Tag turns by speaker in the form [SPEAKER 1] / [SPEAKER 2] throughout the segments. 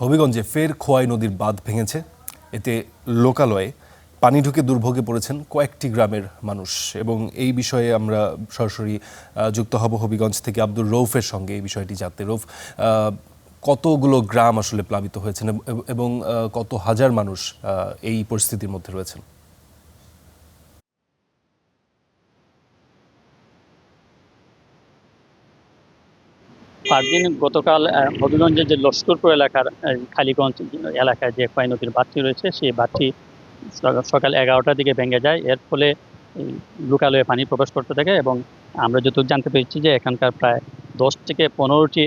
[SPEAKER 1] হবিগঞ্জে ফের খোয়াই নদীর বাঁধ ভেঙেছে। এতে লোকালয়ে পানি ঢুকে দুর্ভোগে পড়েছেন কয়েকটি গ্রামের মানুষ এবং এই বিষয়ে আমরা সরাসরি যুক্ত হব হবিগঞ্জ থেকে আব্দুর রৌফের সঙ্গে এই বিষয়টি জানতে। রৌফ, কতগুলো গ্রাম আসলে প্লাবিত হয়েছেন এবং কত হাজার মানুষ এই পরিস্থিতির মধ্যে রয়েছেন?
[SPEAKER 2] ফারদিন গতকাল হবিগঞ্জের যে লস্করপুর এলাকার খালিগঞ্জ এলাকায় যে খোয়াই নদীর বাঁধটি রয়েছে, সেই বাঁধটি সকাল 11টার দিকে ভেঙে যায়। এর ফলে লোকালয়ে পানি প্রবেশ করতে থাকে এবং আমরা যতটুকু জানতে পেরেছি যে এখানকার প্রায় 10 থেকে 15টি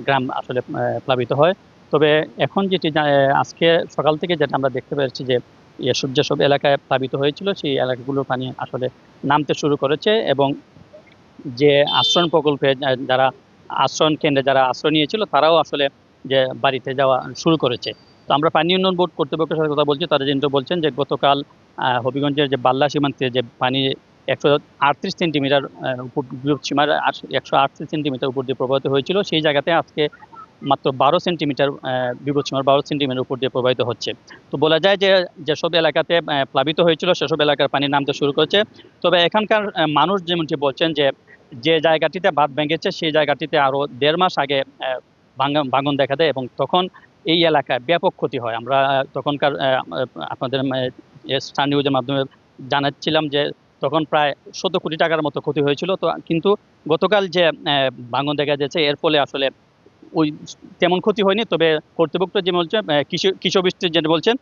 [SPEAKER 2] গ্রাম আসলে প্লাবিত হয়। তবে এখন যেটি আজকে সকাল থেকে যেটা আমরা দেখতে পেরেছি যে এসব যেসব এলাকায় প্লাবিত হয়েছিল সেই এলাকাগুলোর পানি আসলে নামতে শুরু করেছে এবং যে আশ্রয়ণ প্রকল্পে যারা আশ্রয়ণ কেন্দ্রে যারা আশ্রয় নিয়েছিল তারাও আসলে যে বাড়িতে যাওয়া শুরু করেছে। তো আমরা পানি উন্নয়ন বোর্ড কর্তৃপক্ষের সাথে কথা বলছি, তারা যেটা বলছেন যে গতকাল হবিগঞ্জের যে বাল্লা সীমান্তে যে পানি 138 সেন্টিমিটার উপর সীমার 138 সেন্টিমিটার উপর দিয়ে প্রবাহিত হয়েছিল, সেই জায়গাতে আজকে মাত্র 12 সেন্টিমিটার বিপদ সীমার 12 সেন্টিমিটার উপর দিয়ে প্রবাহিত হচ্ছে। তো বলা যায় যে যেসব এলাকাতে প্লাবিত হয়েছিল সেসব এলাকার পানি নামতে শুরু করেছে। তবে এখানকার মানুষ যেমনটি বলছেন যে যে জায়গাটিতে বাঁধ ভেঙেছে সেই জায়গাটিতে আরো 1.5 মাস আগে ভাঙন দেখা দেয় এবং তখন এই এলাকায় ব্যাপক ক্ষতি হয়। আমরা তখনকার আপনাদের স্টার নিউজের মাধ্যমে জানাচ্ছিলাম যে তখন প্রায় 17 কোটি টাকার মতো ক্ষতি হয়েছিল। তো কিন্তু গতকাল যে ভাঙন দেখা যাচ্ছে এর ফলে আসলে ওই তেমন ক্ষতি হয়নি। তবে কর্তৃপক্ষ যে বলছে কৃষি অফিস যেটা বলছেন,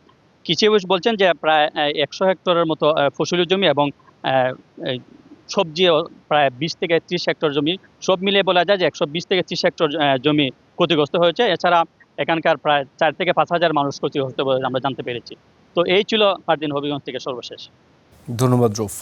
[SPEAKER 2] কৃষি অফিস বলছেন যে প্রায় 100 হেক্টরের মতো ফসলি জমি এবং সবজিও প্রায় 20 থেকে 30 হেক্টর জমি, সব মিলিয়ে বলা যায় যে 120 থেকে 30 হেক্টর জমি ক্ষতিগ্রস্ত হয়েছে। এছাড়া এখানকার প্রায় 4 থেকে 5 হাজার মানুষ ক্ষতিগ্রস্ত বলে আমরা জানতে পেরেছি। তো এই ছিল ফারদিন হবিগঞ্জ থেকে সর্বশেষ।
[SPEAKER 1] ধন্যবাদ রৌফ।